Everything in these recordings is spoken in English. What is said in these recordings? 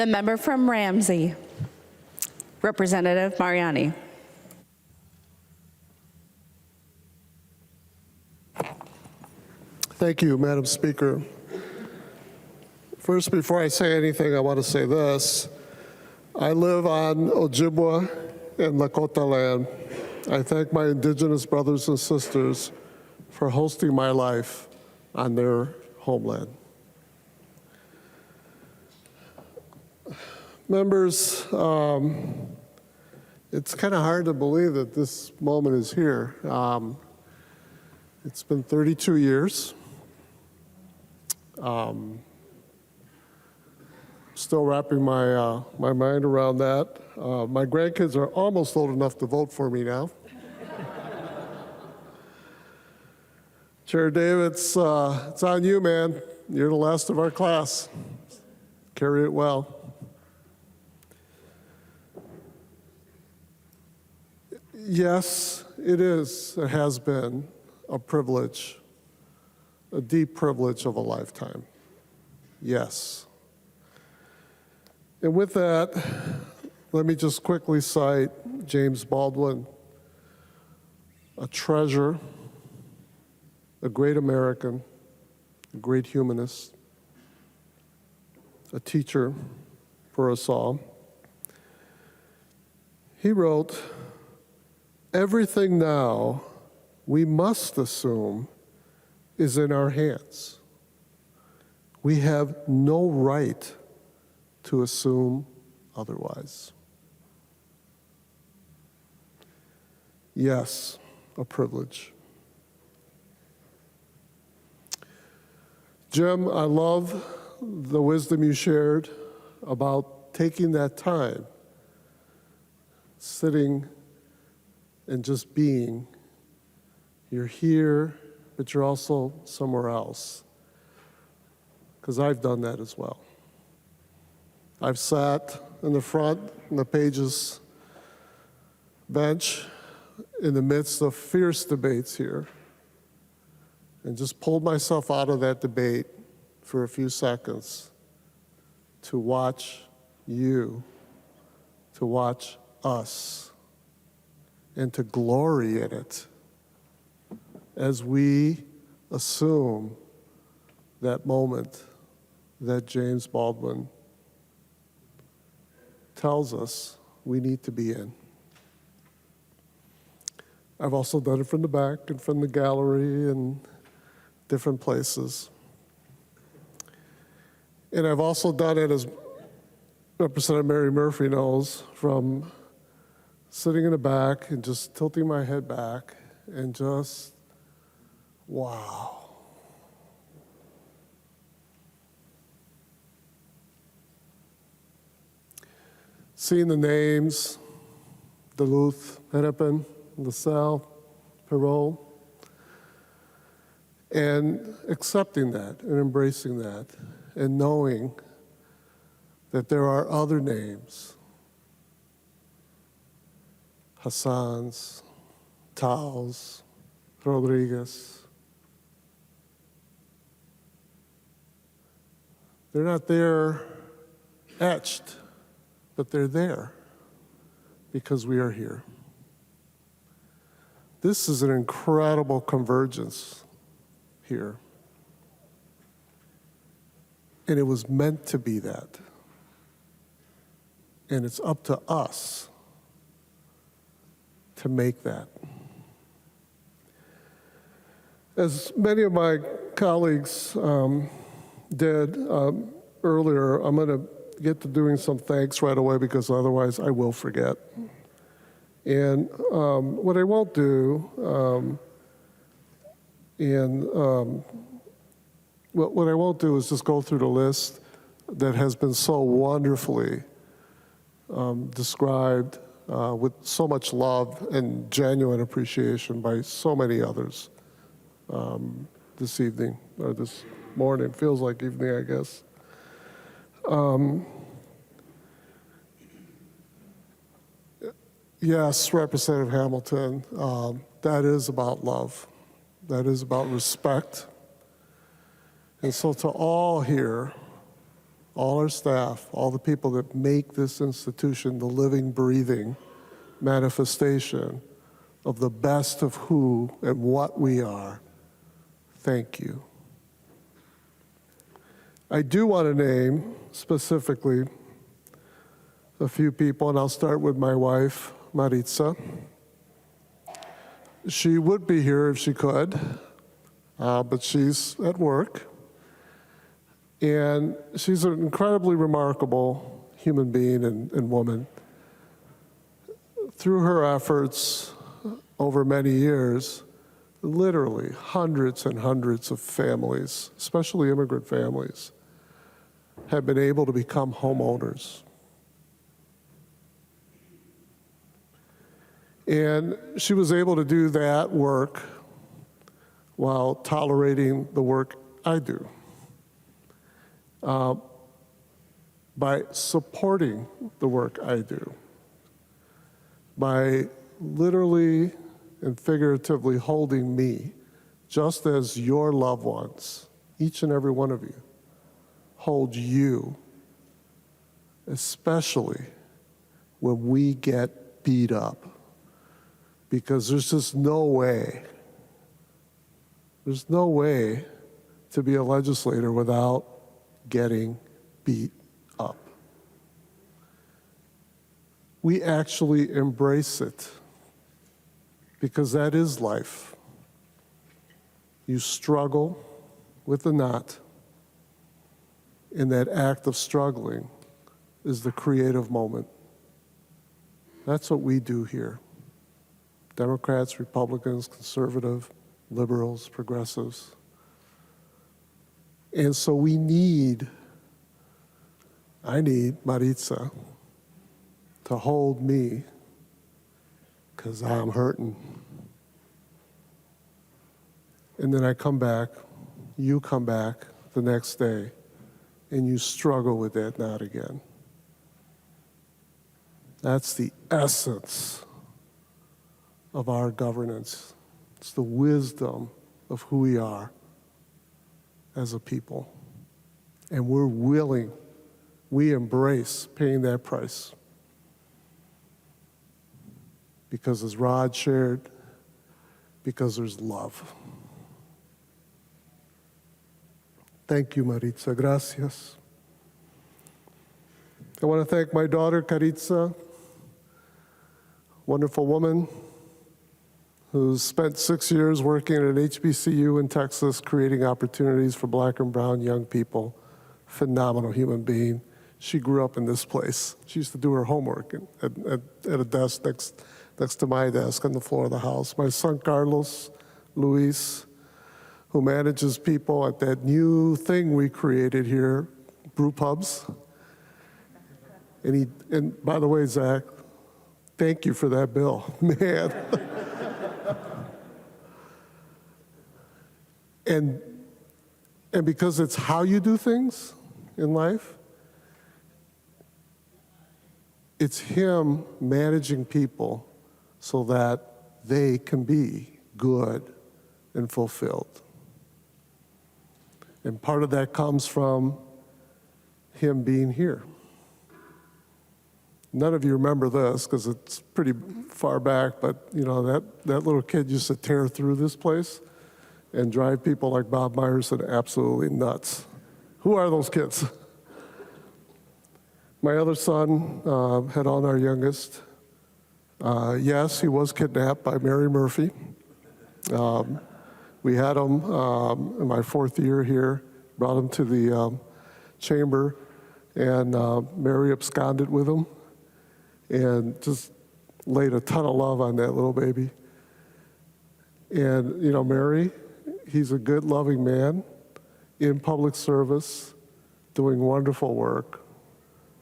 The member from Ramsey, Representative Mariani. Thank you, Madam Speaker. First, before I say anything, I want to say this. I live on Ojibwa and Lakota land. I thank my indigenous brothers and sisters for hosting my life on their homeland. Members, it's kind of hard to believe that this moment is here. It's been 32 years. Still wrapping my mind around that. My grandkids are almost old enough to vote for me now. Chair David, it's on you, man. You're the last of our class. Carry it well. Yes, it is, it has been a privilege, a deep privilege of a lifetime. Yes. And with that, let me just quickly cite James Baldwin, a treasure, a great American, a great humanist, a teacher for us all. He wrote, "Everything now we must assume is in our hands. We have no right to assume otherwise." Yes, a privilege. Jim, I love the wisdom you shared about taking that time, sitting and just being. You're here, but you're also somewhere else. Because I've done that as well. I've sat in the front, in the pages bench, in the midst of fierce debates here, and just pulled myself out of that debate for a few seconds to watch you, to watch us, and to glory in it as we assume that moment that James Baldwin tells us we need to be in. I've also done it from the back and from the gallery and different places. And I've also done it, as Representative Mary Murphy knows, from sitting in the back and just tilting my head back and just, wow. Seeing the names, Duluth, Hennepin, LaSalle, Perot, and accepting that and embracing that and knowing that there are other names, Hassans, Taos, Rodriguez. They're not there etched, but they're there because we are here. This is an incredible convergence here. And it was meant to be that. And it's up to us to make that. As many of my colleagues did earlier, I'm going to get to doing some thanks right away because otherwise I will forget. And what I won't do, what I won't do is just go through the list that has been so wonderfully described with so much love and genuine appreciation by so many others this evening, or this morning. Feels like evening, I guess. Yes, Representative Hamilton, that is about love. That is about respect. And so to all here, all our staff, all the people that make this institution the living, breathing manifestation of the best of who and what we are. Thank you. I do want to name specifically a few people, and I'll start with my wife, Maritza. She would be here if she could, but she's at work. And she's an incredibly remarkable human being and woman. Through her efforts over many years, literally hundreds and hundreds of families, especially immigrant families, have been able to become homeowners. And she was able to do that work while tolerating the work I do, by supporting the work I do, by literally and figuratively holding me, just as your loved ones, each and every one of you, hold you, especially when we get beat up. Because there's just no way to be a legislator without getting beat up. We actually embrace it because that is life. You struggle with the knot, and that act of struggling is the creative moment. That's what we do here. Democrats, Republicans, conservative, liberals, progressives. And so I need Maritza to hold me because I'm hurting. And then I come back, you come back the next day, and you struggle with that knot again. That's the essence of our governance. It's the wisdom of who we are as a people. And we embrace paying that price. Because as Rod shared, because there's love. Thank you, Maritza. Gracias. I want to thank my daughter, Caritza, wonderful woman who's spent 6 years working at an HBCU in Texas, creating opportunities for Black and brown young people. Phenomenal human being. She grew up in this place. She used to do her homework at a desk next to my desk on the floor of the house. My son, Carlos Luis, who manages people at that new thing we created here, brew pubs. And by the way, Zach, thank you for that bill, man. And because it's how you do things in life, it's him managing people so that they can be good and fulfilled. And part of that comes from him being here. None of you remember this because it's pretty far back, but you know that little kid used to tear through this place and drive people like Bob Myerson absolutely nuts. Who are those kids? My other son, Hedon, our youngest, yes, he was kidnapped by Mary Murphy. We had him in my 4th year here, brought him to the chamber, and Mary absconded with him and just laid a ton of love on that little baby. And, you know, Mary, he's a good, loving man in public service, doing wonderful work.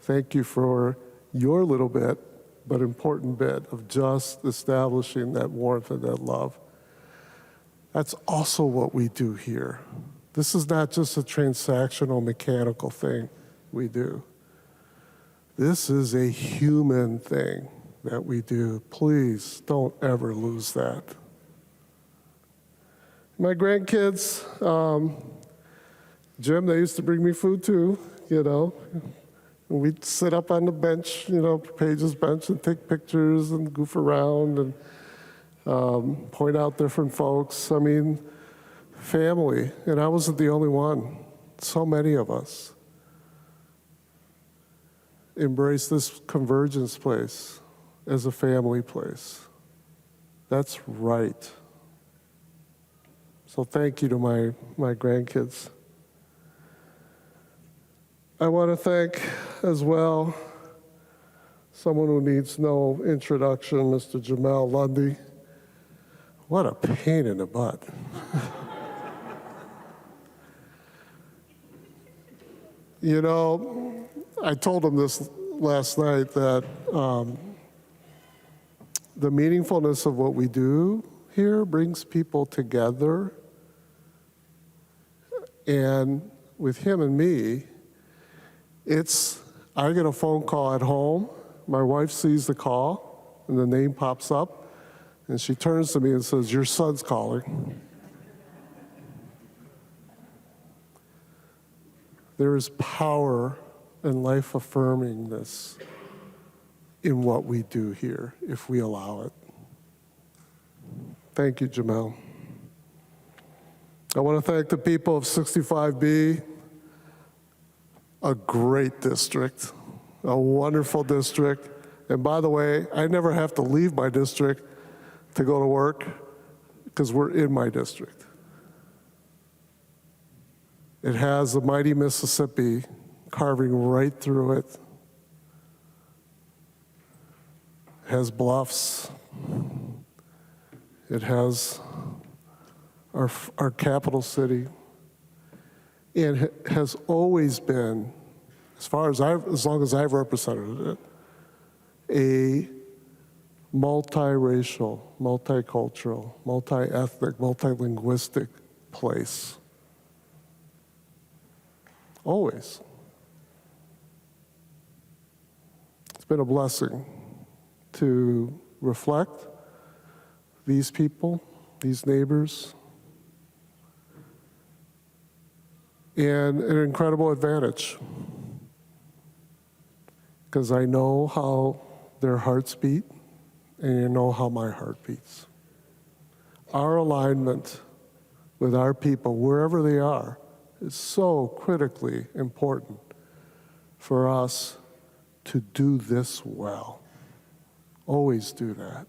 Thank you for your little bit, but important bit of just establishing that warmth and that love. That's also what we do here. This is not just a transactional, mechanical thing we do. This is a human thing that we do. Please don't ever lose that. My grandkids, Jim, they used to bring me food too. you know. And we'd sit up on the bench, you know, Paige's bench, and take pictures and goof around and point out different folks. I mean, family. And I wasn't the only one. So many of us embrace this convergence place as a family place. That's right. So thank you to my grandkids. I want to thank as well someone who needs no introduction, Mr. Jamel Lundy. What a pain in the butt. You know, I told him this last night that the meaningfulness of what we do here brings people together. And with him and me, I get a phone call at home, my wife sees the call, and the name pops up, and she turns to me and says, "Your son's calling." There is power and life-affirmingness in what we do here, if we allow it. Thank you, Jamel. I want to thank the people of 65B, a great district, a wonderful district. And by the way, I never have to leave my district to go to work because we're in my district. It has the mighty Mississippi carving right through it. It has bluffs. It has our capital city. And has always been, as long as I've represented it, a multiracial, multicultural, multi-ethnic, multilinguistic place. Always. It's been a blessing to reflect these people, these neighbors, and an incredible advantage, because I know how their hearts beat, and you know how my heart beats. Our alignment with our people, wherever they are, is so critically important for us to do this well. Always do that.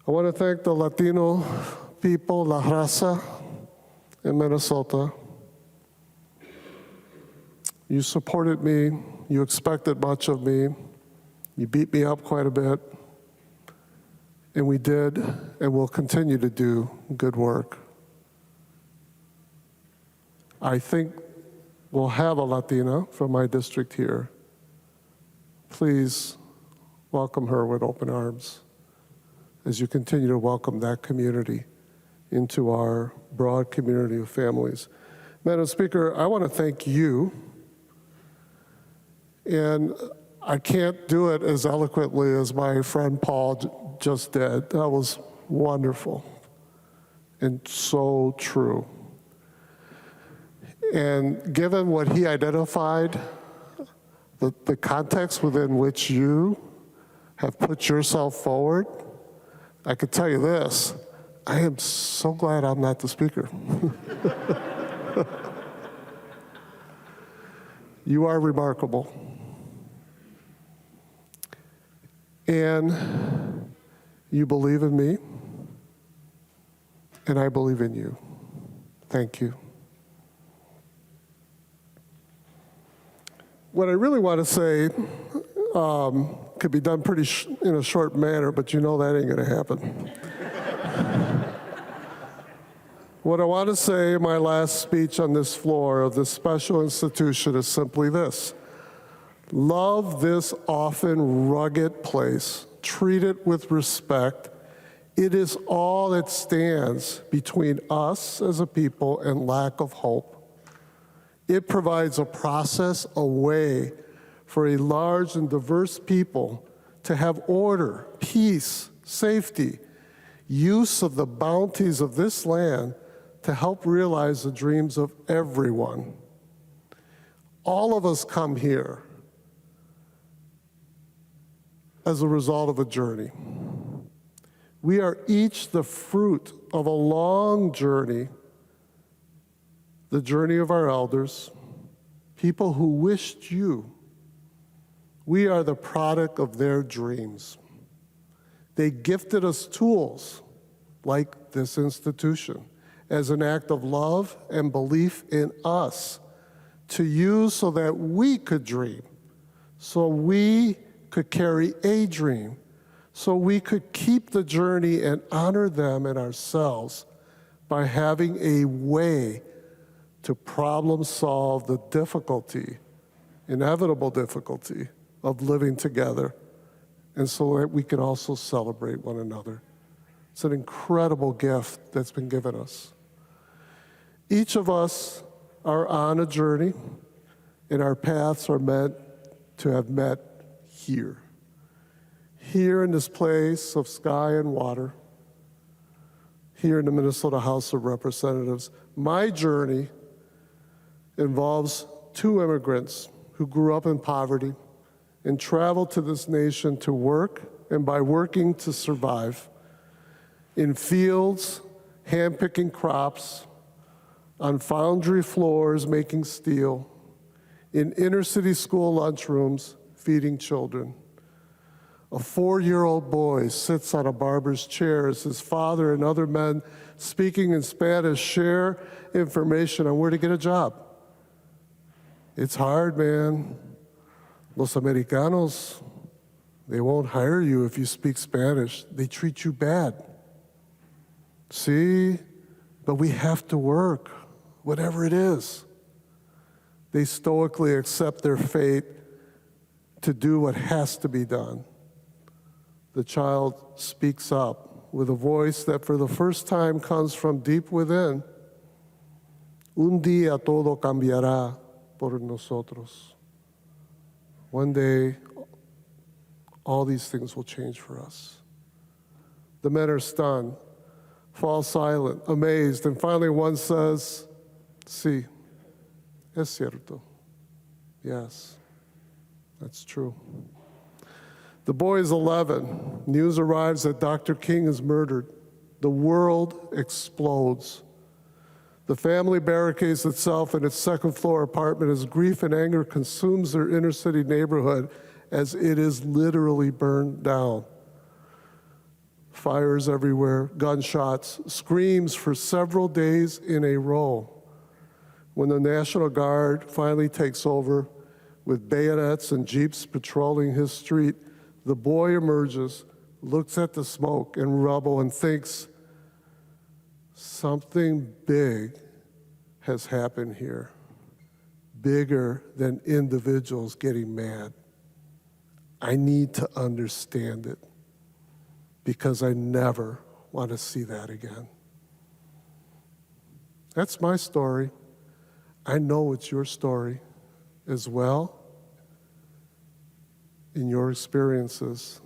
I want to thank the Latino people, La Raza, in Minnesota. You supported me, you expected much of me, you beat me up quite a bit, and we did and will continue to do good work. I think we'll have a Latina from my district here. Please welcome her with open arms as you continue to welcome that community into our broad community of families. Madam Speaker, I want to thank you, and I can't do it as eloquently as my friend Paul just did. That was wonderful and so true. And given what he identified, the context within which you have put yourself forward, I could tell you this, I am so glad I'm not the speaker. You are remarkable. And you believe in me, and I believe in you. Thank you. What I really want to say could be done in a short manner, but you know that ain't going to happen. What I want to say in my last speech on this floor of this special institution is simply this. Love this often rugged place. Treat it with respect. It is all that stands between us as a people and lack of hope. It provides a process, a way for a large and diverse people to have order, peace, safety, use of the bounties of this land to help realize the dreams of everyone. All of us come here as a result of a journey. We are each the fruit of a long journey, the journey of our elders, people who wished you. We are the product of their dreams. They gifted us tools like this institution as an act of love and belief in us to use so that we could dream, so we could carry a dream, so we could keep the journey and honor them and ourselves by having a way to problem solve the difficulty, inevitable difficulty of living together, and so that we can also celebrate one another. It's an incredible gift that's been given us. Each of us are on a journey, and our paths are meant to have met here. Here in this place of sky and water, here in the Minnesota House of Representatives. My journey involves two immigrants who grew up in poverty and traveled to this nation to work, and by working to survive, in fields, hand-picking crops, on foundry floors making steel, in inner-city school lunchrooms feeding children. A 4-year-old boy sits on a barber's chair as his father and other men speaking in Spanish share information on where to get a job. It's hard, man. Los Americanos, they won't hire you if you speak Spanish. They treat you bad. See? But we have to work, whatever it is. They stoically accept their fate to do what has to be done. The child speaks up with a voice that for the first time comes from deep within. Un día todo cambiará por nosotros. One day, all these things will change for us. The men are stunned, fall silent, amazed, and finally one says, Sí, es cierto. Yes, that's true. The boy is 11. News arrives that Dr. King is murdered. The world explodes. The family barricades itself in its second-floor apartment as grief and anger consumes their inner-city neighborhood as it is literally burned down. Fires everywhere, gunshots, screams for several days in a row. When the National Guard finally takes over with bayonets and jeeps patrolling his street, the boy emerges, looks at the smoke and rubble, and thinks, something big has happened here, bigger than individuals getting mad. I need to understand it because I never want to see that again. That's my story. I know it's your story as well in your experiences.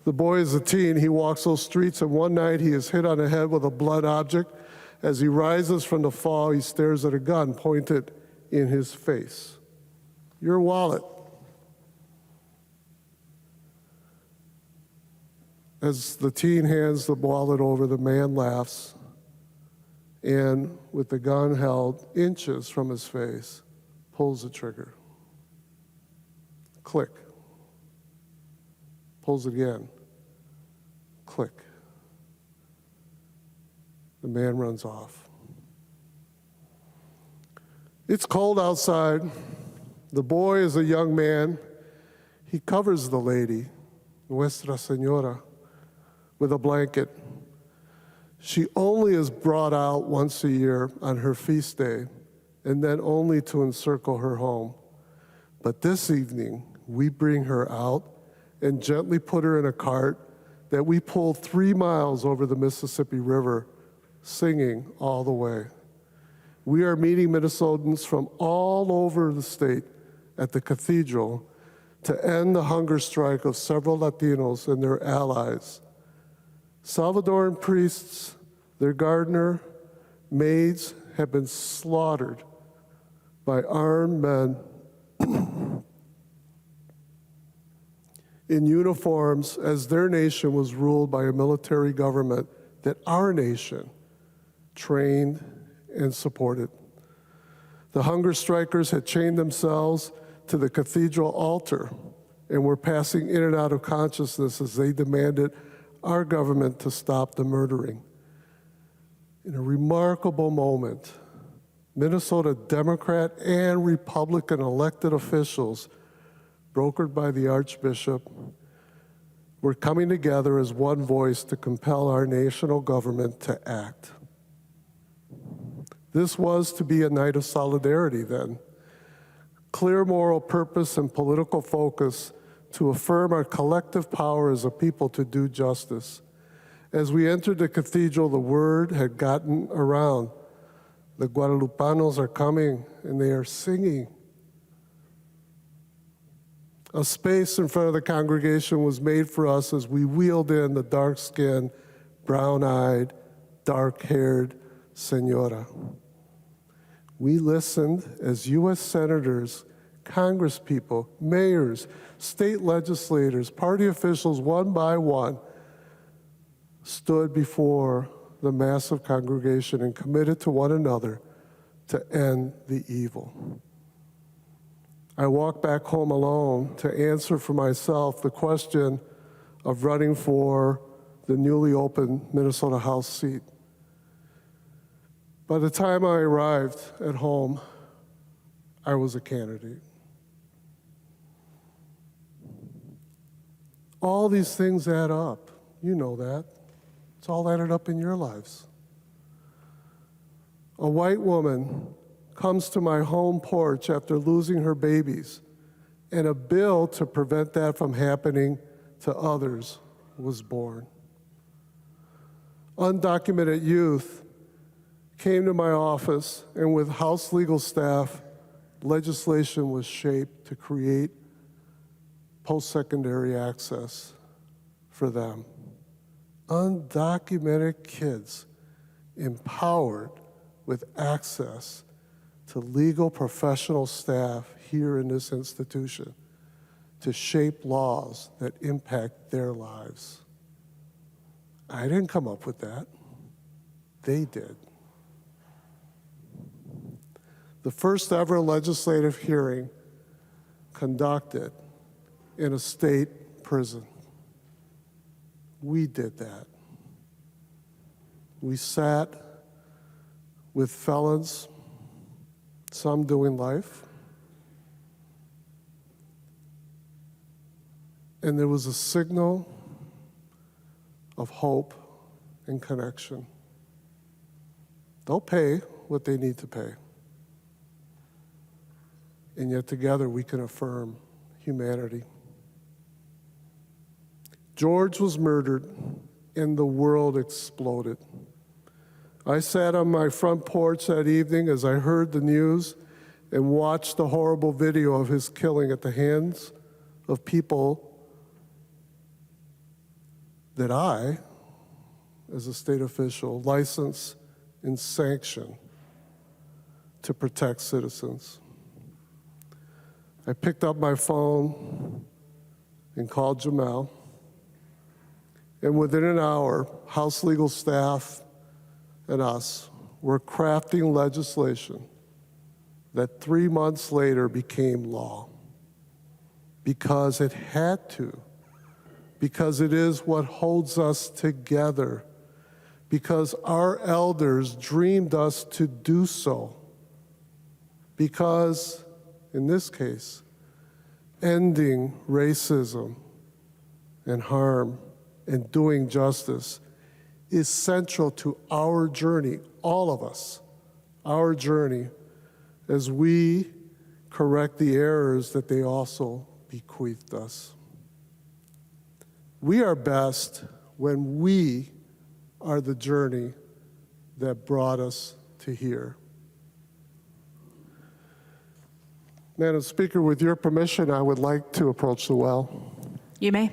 The boy is a teen. He walks those streets, and one night he is hit on the head with a blunt object. As he rises from the fall, he stares at a gun pointed in his face. Your wallet. As the teen hands the wallet over, the man laughs, and with the gun held inches from his face, pulls the trigger. Click. Pulls it again. Click. The man runs off. It's cold outside. The boy is a young man. He covers the lady, Nuestra Señora, with a blanket. She only is brought out once a year on her feast day, and then only to encircle her home. But this evening, we bring her out and gently put her in a cart that we pulled 3 miles over the Mississippi River, singing all the way. We are meeting Minnesotans from all over the state at the cathedral to end the hunger strike of several Latinos and their allies. Salvadoran priests, their gardener, maids have been slaughtered by armed men in uniforms as their nation was ruled by a military government that our nation trained and supported. The hunger strikers had chained themselves to the cathedral altar and were passing in and out of consciousness as they demanded our government to stop the murdering. In a remarkable moment, Minnesota Democrat and Republican elected officials, brokered by the Archbishop, were coming together as one voice to compel our national government to act. This was to be a night of solidarity then. Clear moral purpose and political focus to affirm our collective power as a people to do justice. As we entered the cathedral, the word had gotten around. The Guadalupanos are coming and they are singing. A space in front of the congregation was made for us as we wheeled in the dark-skinned, brown-eyed, dark-haired Senora. We listened as U.S. senators, congresspeople, mayors, state legislators, party officials, one by one, stood before the massive congregation and committed to one another to end the evil. I walked back home alone to answer for myself the question of running for the newly opened Minnesota House seat. By the time I arrived at home, I was a candidate. All these things add up. You know that. It's all added up in your lives. A white woman comes to my home porch after losing her babies, and a bill to prevent that from happening to others was born. Undocumented youth came to my office, and with House legal staff, legislation was shaped to create post-secondary access for them. Undocumented kids empowered with access to legal professional staff here in this institution to shape laws that impact their lives. I didn't come up with that. They did. The first ever legislative hearing conducted in a state prison. We did that. We sat with felons, some doing life, and there was a signal of hope and connection. They'll pay what they need to pay. And yet together we can affirm humanity. George was murdered and the world exploded. I sat on my front porch that evening as I heard the news and watched the horrible video of his killing at the hands of people that I, as a state official, license and sanction to protect citizens. I picked up my phone and called Jamel. And within an hour, House legal staff and us were crafting legislation that 3 months later became law. Because it had to. Because it is what holds us together. Because our elders dreamed us to do so. Because, in this case, ending racism and harm and doing justice is central to our journey, all of us, our journey, as we correct the errors that they also bequeathed us. We are best when we are the journey that brought us to here. Madam Speaker, with your permission, I would like to approach the well. You may.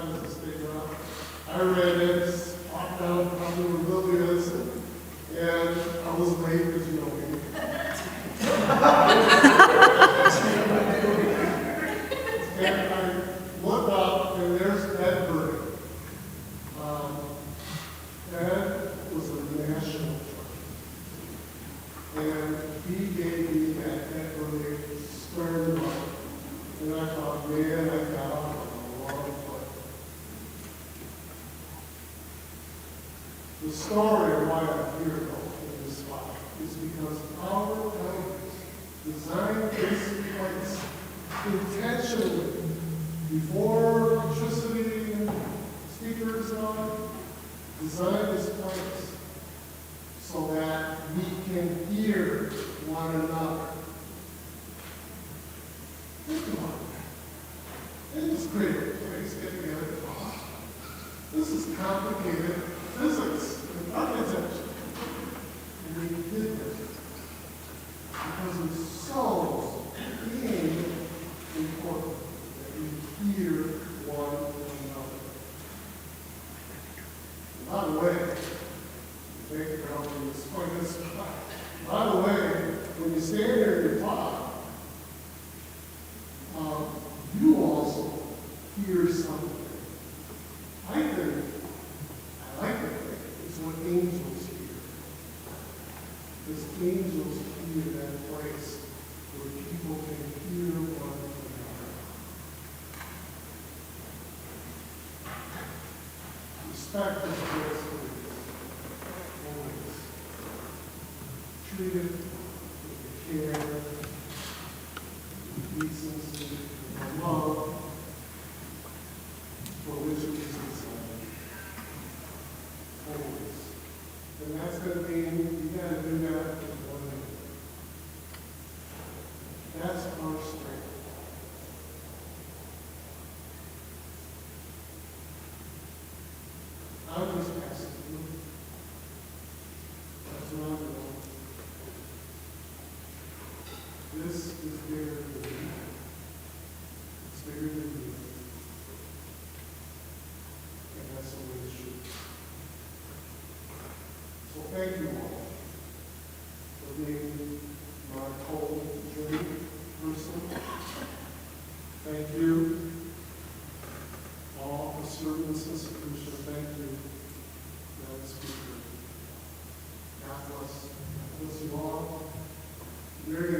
time as a state rep. I ran in, walked down probably where Lily is, and I was late because you know me. And I looked up, and there's Ed Burdick. Ed was a national treasure. And he gave me that Ed Burdick stern look. And I thought, man, I got off on a wrong foot. The story of why I'm here, though, in this spot, is because our elders designed this place intentionally before electricity and speakers and all that, designed this place so that we can hear one another. Think about it. It's great. Place get together and talk. This is complicated physics and architecture. And we did this because it's so important that we hear one another. By the way, thank you for helping me explain this. By the way, when you stand here and you talk, you also hear something. I like to think it's what angels hear. Because angels hear that place where people can hear one another. Respect this place, always. Treat it with care, with decency, and love, for which it is designed. Always. And that's going to mean you got to do that with one another. That's our strength. I'm just asking you. That's what I'm doing. This is bigger than you. It's bigger than you. And that's the way it should be. So thank you all for being my co-journey person. Thank you all for serving this institution. Thank you, Madam Speaker. God bless. God bless you all. Very